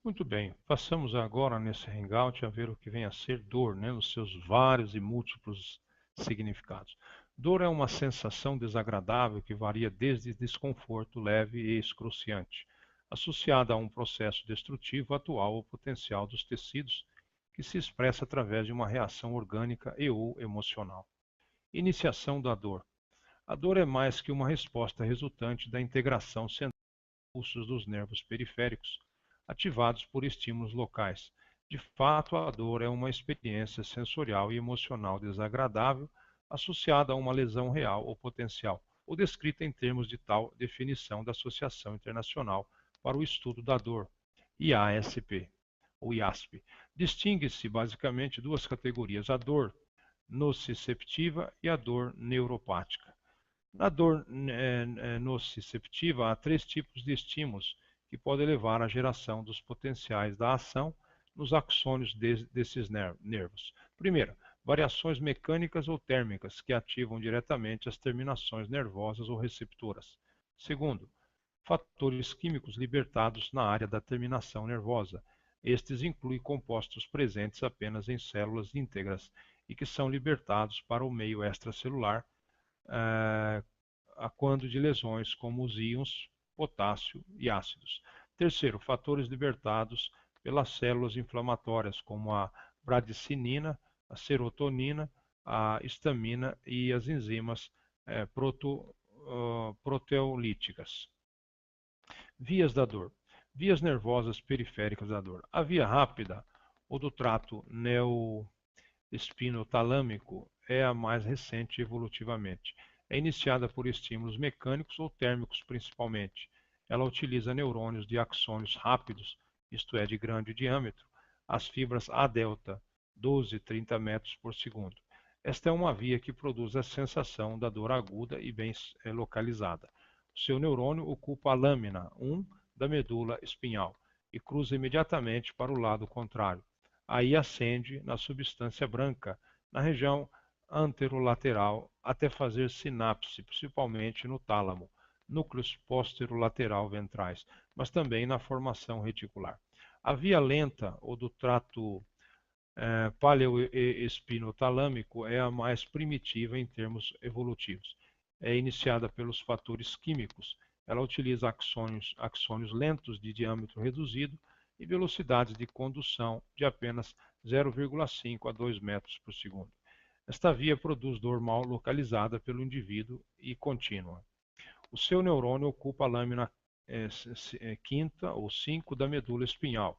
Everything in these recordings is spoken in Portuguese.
Muito bem, passamos agora nesse Hangout a ver o que vem a ser dor, né, nos seus vários e múltiplos significados. Dor é uma sensação desagradável que varia desde desconforto leve e excruciante, associada a um processo destrutivo atual ou potencial dos tecidos, que se expressa através de uma reação orgânica e ou emocional. Iniciação da dor. A dor é mais que uma resposta resultante da integração central impulsos dos nervos periféricos, ativados por estímulos locais. De fato, a dor é uma experiência sensorial e emocional desagradável associada a uma lesão real ou potencial, ou descrita em termos de tal definição da Associação Internacional para o Estudo da Dor, IASP, ou IASP. Distingue-se basicamente duas categorias: a dor nociceptiva e a dor neuropática. Na dor nociceptiva, há três tipos de estímulos que podem levar à geração dos potenciais da ação nos axônios desses nervos. Primeiro, variações mecânicas ou térmicas que ativam diretamente as terminações nervosas ou receptoras. Segundo, fatores químicos libertados na área da terminação nervosa. Estes incluem compostos presentes apenas em células íntegras e que são libertados para o meio extracelular eh, a quando de lesões como os íons potássio e ácidos. Terceiro, fatores libertados pelas células inflamatórias, como a bradicinina, a serotonina, a histamina e as enzimas proteolíticas. Vias da dor. Vias nervosas periféricas da dor. A via rápida, ou do trato espinotalâmico é a mais recente evolutivamente. É iniciada por estímulos mecânicos ou térmicos principalmente. Ela utiliza neurônios de axônios rápidos, isto é, de grande diâmetro, as fibras A delta, 12 a 30 metros por segundo. Esta é uma via que produz a sensação da dor aguda e bem localizada. O seu neurônio ocupa a lâmina 1 da medula espinhal e cruza imediatamente para o lado contrário. Aí acende na substância branca, na região anterolateral, até fazer sinapse, principalmente no tálamo, núcleos posterolateral ventrais, mas também na formação reticular. A via lenta, ou do trato paleoespinotalâmico, é a mais primitiva em termos evolutivos. É iniciada pelos fatores químicos. Ela utiliza axônios lentos de diâmetro reduzido e velocidades de condução de apenas 0,5 a 2 metros por segundo. Esta via produz dor mal localizada pelo indivíduo e contínua. O seu neurônio ocupa a lâmina quinta ou 5 da medula espinhal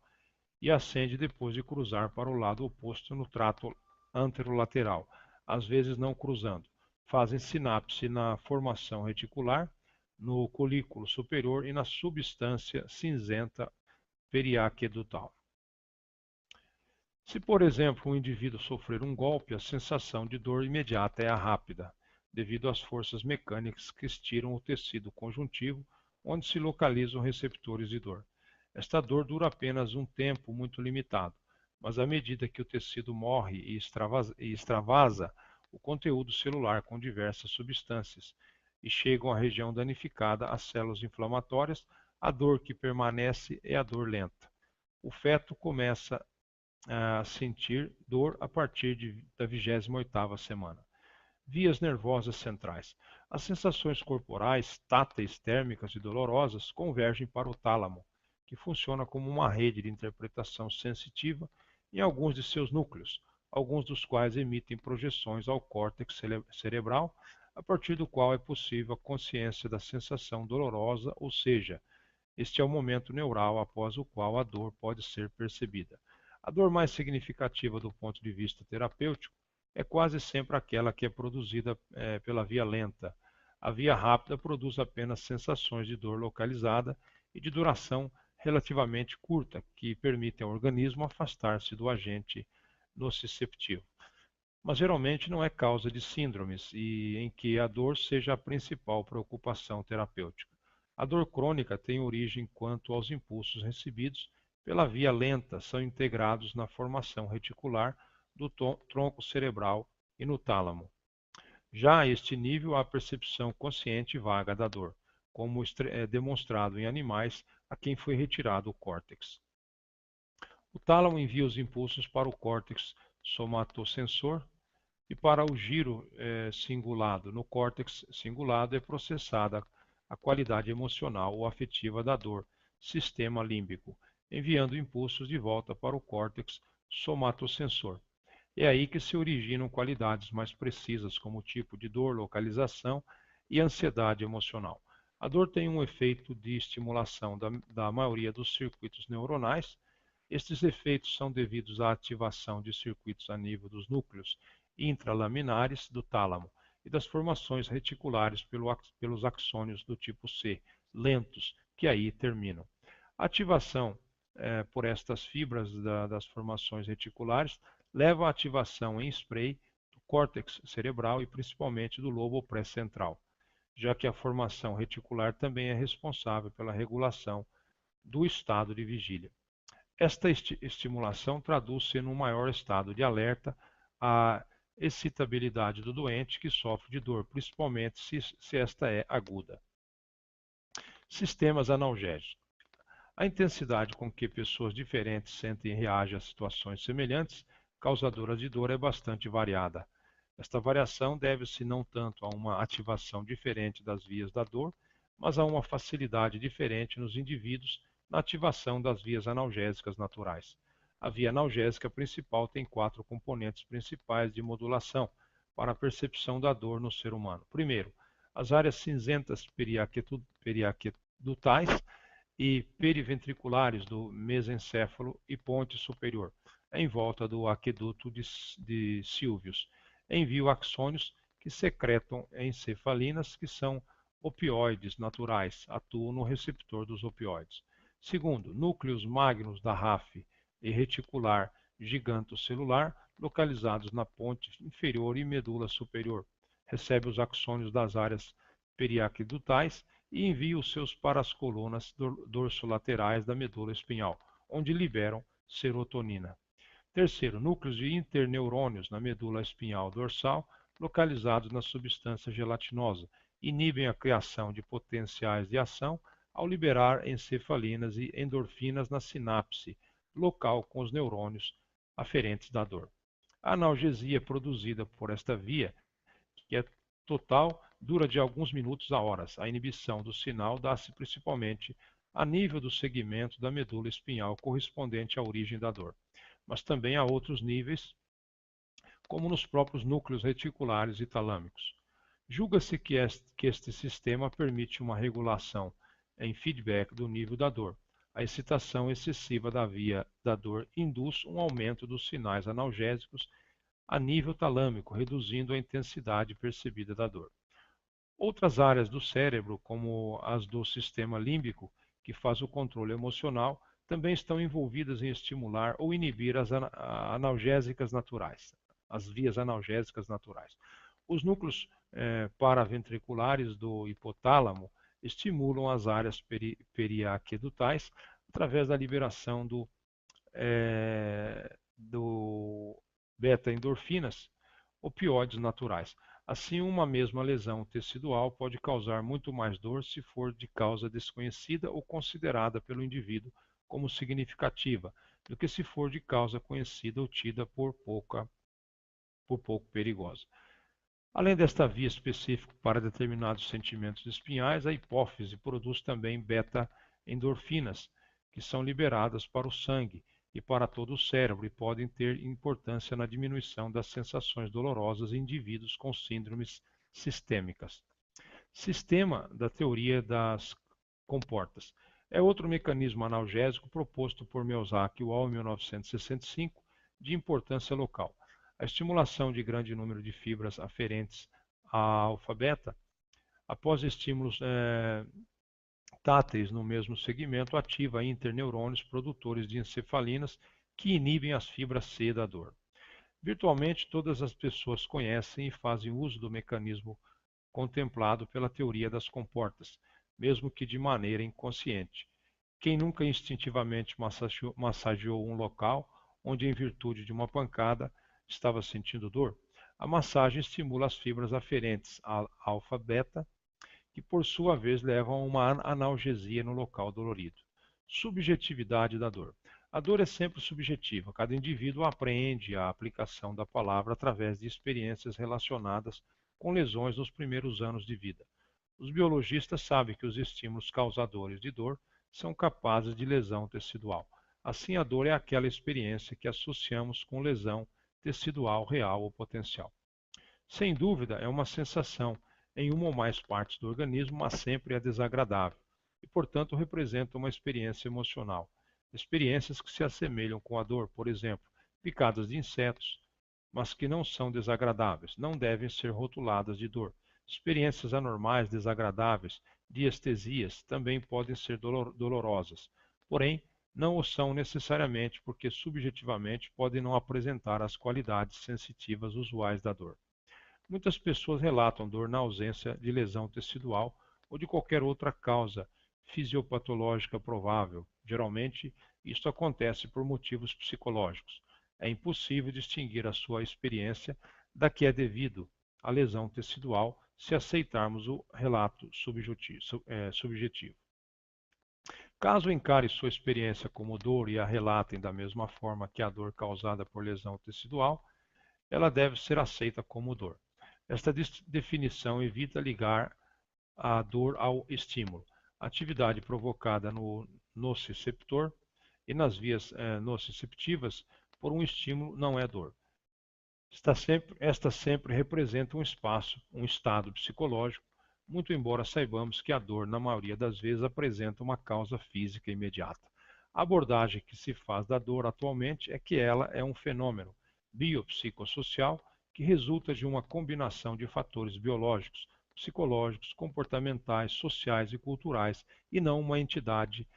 e acende depois de cruzar para o lado oposto no trato anterolateral, às vezes não cruzando. Fazem sinapse na formação reticular, no colículo superior e na substância cinzenta periaquedutal. Se, por exemplo, um indivíduo sofrer um golpe, a sensação de dor imediata é a rápida, devido às forças mecânicas que estiram o tecido conjuntivo, onde se localizam receptores de dor. Esta dor dura apenas um tempo muito limitado, mas à medida que o tecido morre e extravasa o conteúdo celular com diversas substâncias e chegam à região danificada as células inflamatórias, a dor que permanece é a dor lenta. O feto começa a sentir dor a partir da 28ª semana. Vias nervosas centrais. As sensações corporais, táteis, térmicas e dolorosas convergem para o tálamo, que funciona como uma rede de interpretação sensitiva em alguns de seus núcleos, alguns dos quais emitem projeções ao córtex cerebral, a partir do qual é possível a consciência da sensação dolorosa, ou seja, este é o momento neural após o qual a dor pode ser percebida. A dor mais significativa do ponto de vista terapêutico é quase sempre aquela que é produzida pela via lenta. A via rápida produz apenas sensações de dor localizada e de duração relativamente curta, que permitem ao organismo afastar-se do agente nociceptivo. Mas geralmente não é causa de síndromes e em que a dor seja a principal preocupação terapêutica. A dor crônica tem origem quanto aos impulsos recebidos pela via lenta são integrados na formação reticular do tronco cerebral e no tálamo. Já a este nível, há percepção consciente vaga da dor, como é demonstrado em animais a quem foi retirado o córtex. O tálamo envia os impulsos para o córtex somatosensor e para o giro cingulado. No córtex cingulado é processada a qualidade emocional ou afetiva da dor, sistema límbico, enviando impulsos de volta para o córtex somatosensor. É aí que se originam qualidades mais precisas, como tipo de dor, localização e ansiedade emocional. A dor tem um efeito de estimulação da maioria dos circuitos neuronais. Estes efeitos são devidos à ativação de circuitos a nível dos núcleos intralaminares do tálamo e das formações reticulares pelos axônios do tipo C, lentos, que aí terminam. A ativação por estas fibras das formações reticulares leva à ativação em spray do córtex cerebral e principalmente do lobo pré-central, já que a formação reticular também é responsável pela regulação do estado de vigília. Esta estimulação traduz-se num maior estado de alerta à excitabilidade do doente que sofre de dor, principalmente se esta é aguda. Sistemas analgésicos. A intensidade com que pessoas diferentes sentem e reagem a situações semelhantes, causadoras de dor, é bastante variada. Esta variação deve-se não tanto a uma ativação diferente das vias da dor, mas a uma facilidade diferente nos indivíduos na ativação das vias analgésicas naturais. A via analgésica principal tem 4 componentes principais de modulação para a percepção da dor no ser humano. Primeiro, as áreas cinzentas periaquedutais e periventriculares do mesencéfalo e ponte superior, em volta do aqueduto de Sylvius. Envio axônios que secretam encefalinas, que são opioides naturais, atuam no receptor dos opioides. Segundo, núcleos magnos da RAF e reticular gigantocelular, localizados na ponte inferior e medula superior. Recebe os axônios das áreas periaquedutais e envia os seus para as colunas dorsolaterais da medula espinhal, onde liberam serotonina. Terceiro, núcleos de interneurônios na medula espinhal dorsal, localizados na substância gelatinosa, inibem a criação de potenciais de ação ao liberar encefalinas e endorfinas na sinapse local com os neurônios aferentes da dor. A analgesia produzida por esta via, que é total, dura de alguns minutos a horas. A inibição do sinal dá-se principalmente a nível do segmento da medula espinhal correspondente à origem da dor, mas também a outros níveis, como nos próprios núcleos reticulares e talâmicos. Julga-se que este sistema permite uma regulação em feedback do nível da dor. A excitação excessiva da via da dor induz um aumento dos sinais analgésicos a nível talâmico, reduzindo a intensidade percebida da dor. Outras áreas do cérebro, como as do sistema límbico, que faz o controle emocional, também estão envolvidas em estimular ou inibir as analgésicas naturais, as vias analgésicas naturais. Os núcleos paraventriculares do hipotálamo estimulam as áreas periaquedutais através da liberação do beta-endorfinas, opioides naturais. Assim, uma mesma lesão tecidual pode causar muito mais dor se for de causa desconhecida ou considerada pelo indivíduo como significativa, do que se for de causa conhecida ou tida por pouco perigosa. Além desta via específica para determinados sentimentos espinhais, a hipófise produz também beta-endorfinas, que são liberadas para o sangue e para todo o cérebro e podem ter importância na diminuição das sensações dolorosas em indivíduos com síndromes sistêmicas. Sistema da teoria das comportas. É outro mecanismo analgésico proposto por Melzack e Wall em 1965, de importância local. A estimulação de grande número de fibras aferentes à alfa-beta, após estímulos táteis no mesmo segmento, ativa interneurônios produtores de encefalinas que inibem as fibras C da dor. Virtualmente todas as pessoas conhecem e fazem uso do mecanismo contemplado pela teoria das comportas, mesmo que de maneira inconsciente. Quem nunca instintivamente massageou um local onde, em virtude de uma pancada, estava sentindo dor? A massagem estimula as fibras aferentes à alfa-beta, que por sua vez levam a uma analgesia no local dolorido. Subjetividade da dor. A dor é sempre subjetiva. Cada indivíduo aprende a aplicação da palavra através de experiências relacionadas com lesões nos primeiros anos de vida. Os biologistas sabem que os estímulos causadores de dor são capazes de lesão tecidual. Assim, a dor é aquela experiência que associamos com lesão tecidual real ou potencial. Sem dúvida, é uma sensação em uma ou mais partes do organismo, mas sempre é desagradável e, portanto, representa uma experiência emocional. Experiências que se assemelham com a dor, por exemplo, picadas de insetos, mas que não são desagradáveis, não devem ser rotuladas de dor. Experiências anormais, desagradáveis, diestesias, também podem ser dolorosas, porém, não o são necessariamente porque subjetivamente podem não apresentar as qualidades sensitivas usuais da dor. Muitas pessoas relatam dor na ausência de lesão tecidual ou de qualquer outra causa fisiopatológica provável. Geralmente, isto acontece por motivos psicológicos. É impossível distinguir a sua experiência da que é devido à lesão tecidual se aceitarmos o relato subjetivo. Caso encare sua experiência como dor e a relatem da mesma forma que a dor causada por lesão tecidual, ela deve ser aceita como dor. Esta definição evita ligar a dor ao estímulo. A atividade provocada no nociceptor e nas vias nociceptivas por um estímulo não é dor. Esta sempre representa um espaço, um estado psicológico, muito embora saibamos que a dor, na maioria das vezes, apresenta uma causa física imediata. A abordagem que se faz da dor atualmente é que ela é um fenômeno biopsicossocial que resulta de uma combinação de fatores biológicos, psicológicos, comportamentais, sociais e culturais, e não uma entidade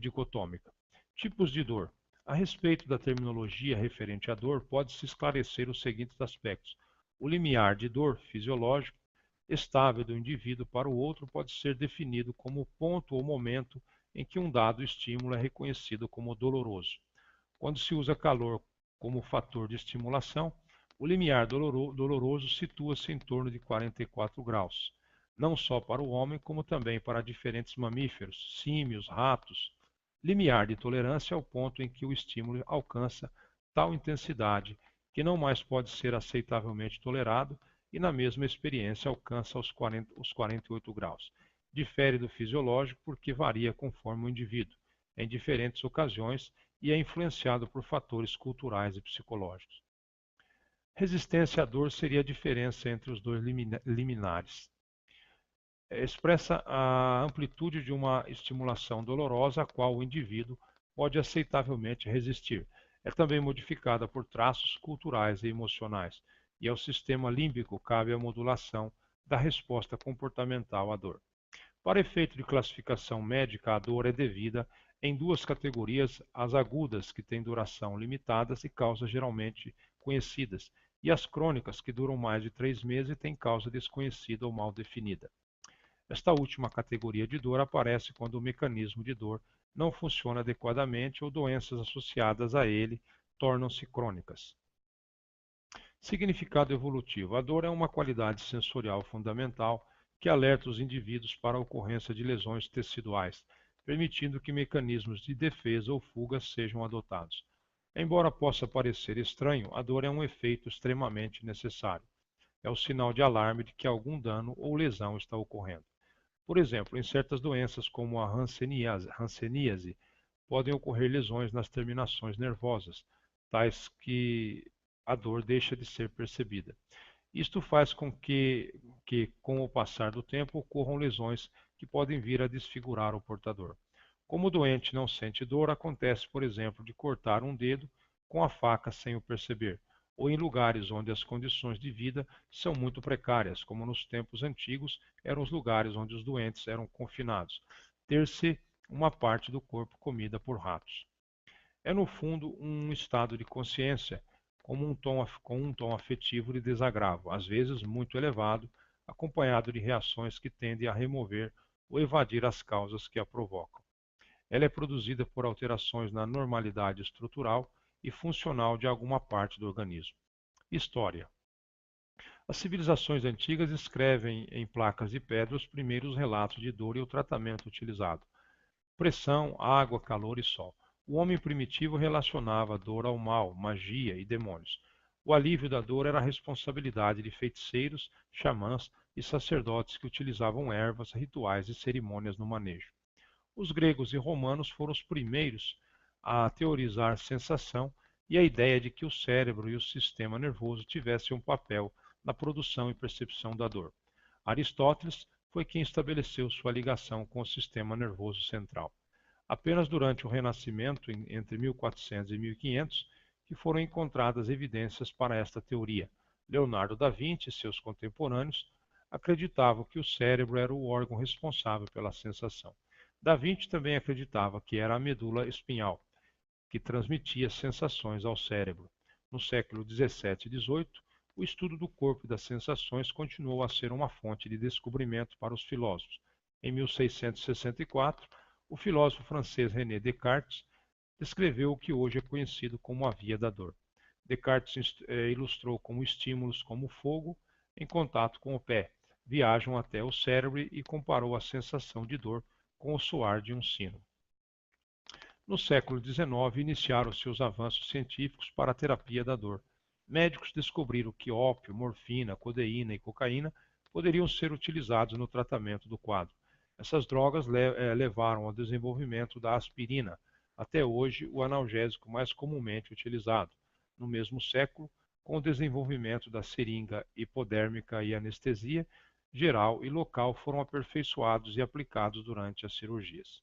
dicotômica. Tipos de dor. A respeito da terminologia referente à dor, pode-se esclarecer os seguintes aspectos. O limiar de dor fisiológico estável do indivíduo para o outro pode ser definido como o ponto ou momento em que um dado estímulo é reconhecido como doloroso. Quando se usa calor como fator de estimulação, o limiar doloroso situa-se em torno de 44 graus, não só para o homem, como também para diferentes mamíferos, símios, ratos. Limiar de tolerância é o ponto em que o estímulo alcança tal intensidade que não mais pode ser aceitavelmente tolerado e na mesma experiência alcança os 48 graus. Difere do fisiológico porque varia conforme o indivíduo, em diferentes ocasiões, e é influenciado por fatores culturais e psicológicos. Resistência à dor seria a diferença entre os dois liminares. Expressa a amplitude de uma estimulação dolorosa a qual o indivíduo pode aceitavelmente resistir. É também modificada por traços culturais e emocionais, e ao sistema límbico cabe a modulação da resposta comportamental à dor. Para efeito de classificação médica, a dor é devida em duas categorias: as agudas, que têm duração limitada e causas geralmente conhecidas, e as crônicas, que duram mais de 3 meses e têm causa desconhecida ou mal definida. Esta última categoria de dor aparece quando o mecanismo de dor não funciona adequadamente ou doenças associadas a ele tornam-se crônicas. Significado evolutivo. A dor é uma qualidade sensorial fundamental que alerta os indivíduos para a ocorrência de lesões teciduais, permitindo que mecanismos de defesa ou fuga sejam adotados. Embora possa parecer estranho, a dor é um efeito extremamente necessário. É o sinal de alarme de que algum dano ou lesão está ocorrendo. Por exemplo, em certas doenças como a hanseníase, podem ocorrer lesões nas terminações nervosas, tais que a dor deixa de ser percebida. Isto faz com que, com o passar do tempo, ocorram lesões que podem vir a desfigurar o portador. Como o doente não sente dor, acontece, por exemplo, de cortar um dedo com a faca sem o perceber, ou em lugares onde as condições de vida são muito precárias, como nos tempos antigos eram os lugares onde os doentes eram confinados, ter-se uma parte do corpo comida por ratos. É, no fundo, um estado de consciência com um tom afetivo de desagravo, às vezes muito elevado, acompanhado de reações que tendem a remover ou evadir as causas que a provocam. Ela é produzida por alterações na normalidade estrutural e funcional de alguma parte do organismo. História. As civilizações antigas escrevem em placas de pedra os primeiros relatos de dor e o tratamento utilizado: pressão, água, calor e sol. O homem primitivo relacionava a dor ao mal, magia e demônios. O alívio da dor era a responsabilidade de feiticeiros, xamãs e sacerdotes que utilizavam ervas, rituais e cerimônias no manejo. Os gregos e romanos foram os primeiros a teorizar sensação e a ideia de que o cérebro e o sistema nervoso tivessem um papel na produção e percepção da dor. Aristóteles foi quem estabeleceu sua ligação com o sistema nervoso central. Apenas durante o Renascimento, entre 1400 e 1500, que foram encontradas evidências para esta teoria. Leonardo da Vinci e seus contemporâneos acreditavam que o cérebro era o órgão responsável pela sensação. Da Vinci também acreditava que era a medula espinhal, que transmitia sensações ao cérebro. No século 17 e 18, o estudo do corpo e das sensações continuou a ser uma fonte de descobrimento para os filósofos. Em 1664, o filósofo francês René Descartes descreveu o que hoje é conhecido como a via da dor. Descartes ilustrou como estímulos como o fogo em contato com o pé viajam até o cérebro e comparou a sensação de dor com o soar de um sino. No século XIX, iniciaram-se os avanços científicos para a terapia da dor. Médicos descobriram que ópio, morfina, codeína e cocaína poderiam ser utilizados no tratamento do quadro. Essas drogas levaram ao desenvolvimento da aspirina, até hoje o analgésico mais comumente utilizado. No mesmo século, com o desenvolvimento da seringa hipodérmica e anestesia geral e local foram aperfeiçoados e aplicados durante as cirurgias.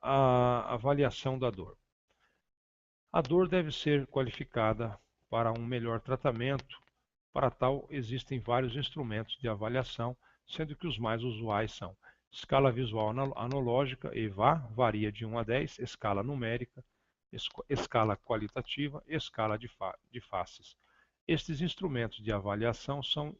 A avaliação da dor. A dor deve ser qualificada para um melhor tratamento. Para tal, existem vários instrumentos de avaliação, sendo que os mais usuais são escala visual analógica, EVA, varia de 1 a 10, escala numérica, escala qualitativa e escala de faces. Estes instrumentos de avaliação são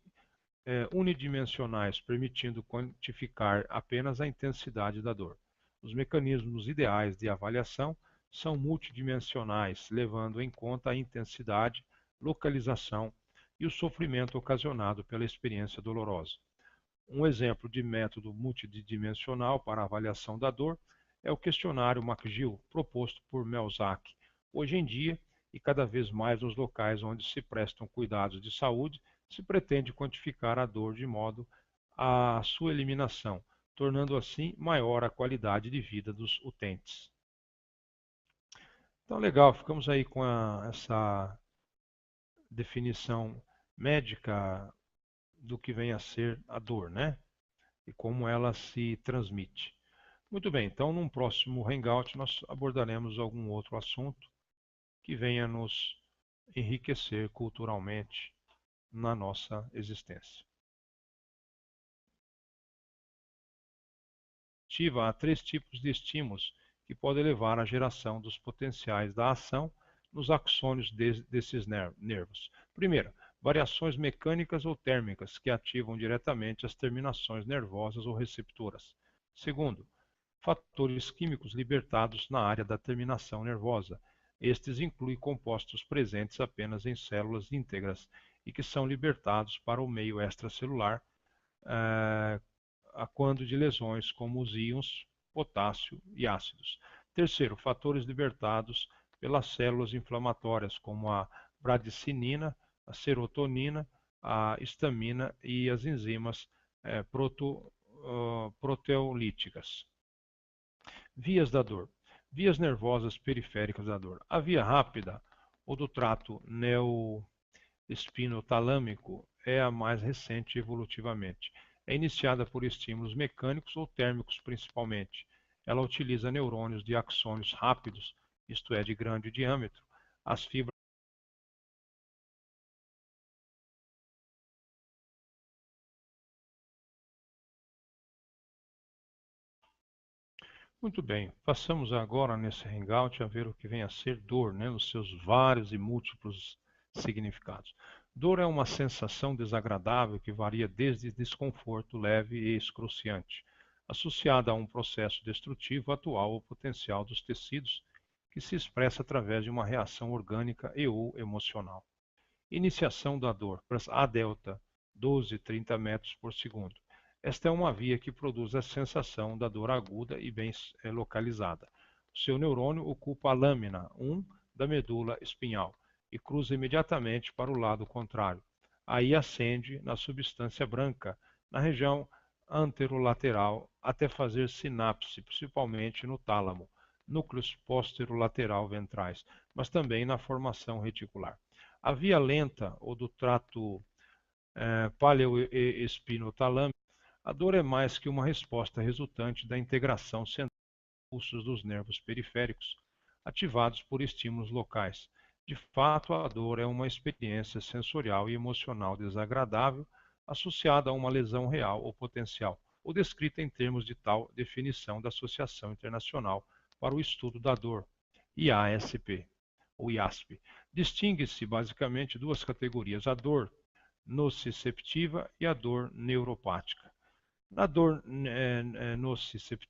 unidimensionais, permitindo quantificar apenas a intensidade da dor. Os mecanismos ideais de avaliação são multidimensionais, levando em conta a intensidade, localização e o sofrimento ocasionado pela experiência dolorosa. Um exemplo de método multidimensional para a avaliação da dor é o questionário McGill, proposto por Melzack. Hoje em dia, e cada vez mais nos locais onde se prestam cuidados de saúde, se pretende quantificar a dor de modo a sua eliminação, tornando assim maior a qualidade de vida dos utentes. Então, legal, ficamos aí com essa definição médica do que vem a ser a dor, né? E como ela se transmite. Muito bem, então num próximo Hangout nós abordaremos algum outro assunto que venha nos enriquecer culturalmente na nossa existência. Há 3 tipos de estímulos que podem levar à geração dos potenciais da ação nos axônios desses nervos. Primeiro, variações mecânicas ou térmicas que ativam diretamente as terminações nervosas ou receptoras. Segundo, fatores químicos libertados na área da terminação nervosa. Estes incluem compostos presentes apenas em células íntegras e que são libertados para o meio extracelular quando de lesões como os íons potássio e ácidos. Terceiro, fatores libertados pelas células inflamatórias, como a bradicinina, a serotonina, a histamina e as enzimas proteolíticas. Vias da dor. Vias nervosas periféricas da dor. A via rápida, ou do trato neoespinotalâmico, é a mais recente evolutivamente. É iniciada por estímulos mecânicos ou térmicos principalmente. Ela utiliza neurônios de axônios rápidos, isto é, de grande diâmetro. As fibras Muito bem, passamos agora nesse hangout a ver o que vem a ser dor, né, nos seus vários e múltiplos significados. Dor é uma sensação desagradável que varia desde desconforto leve e excruciante, associada a um processo destrutivo atual ou potencial dos tecidos, que se expressa através de uma reação orgânica e ou emocional. Iniciação da dor, A delta, 12-30 metros por segundo. Esta é uma via que produz a sensação da dor aguda e bem localizada. O seu neurônio ocupa a lâmina 1 da medula espinhal e cruza imediatamente para o lado contrário. Aí acende na substância branca, na região anterolateral, até fazer sinapse, principalmente no tálamo, núcleos posterolateral ventrais, mas também na formação reticular. A via lenta ou do trato paleoespinotalâmico, a dor é mais que uma resposta resultante da integração central dos pulsos dos nervos periféricos, ativados por estímulos locais. De fato, a dor é uma experiência sensorial e emocional desagradável associada a uma lesão real ou potencial, ou descrita em termos de tal definição da Associação Internacional para o Estudo da Dor, IASP, ou IASP. Distingue-se basicamente duas categorias: a dor nociceptiva e a dor neuropática. Na dor nociceptiva,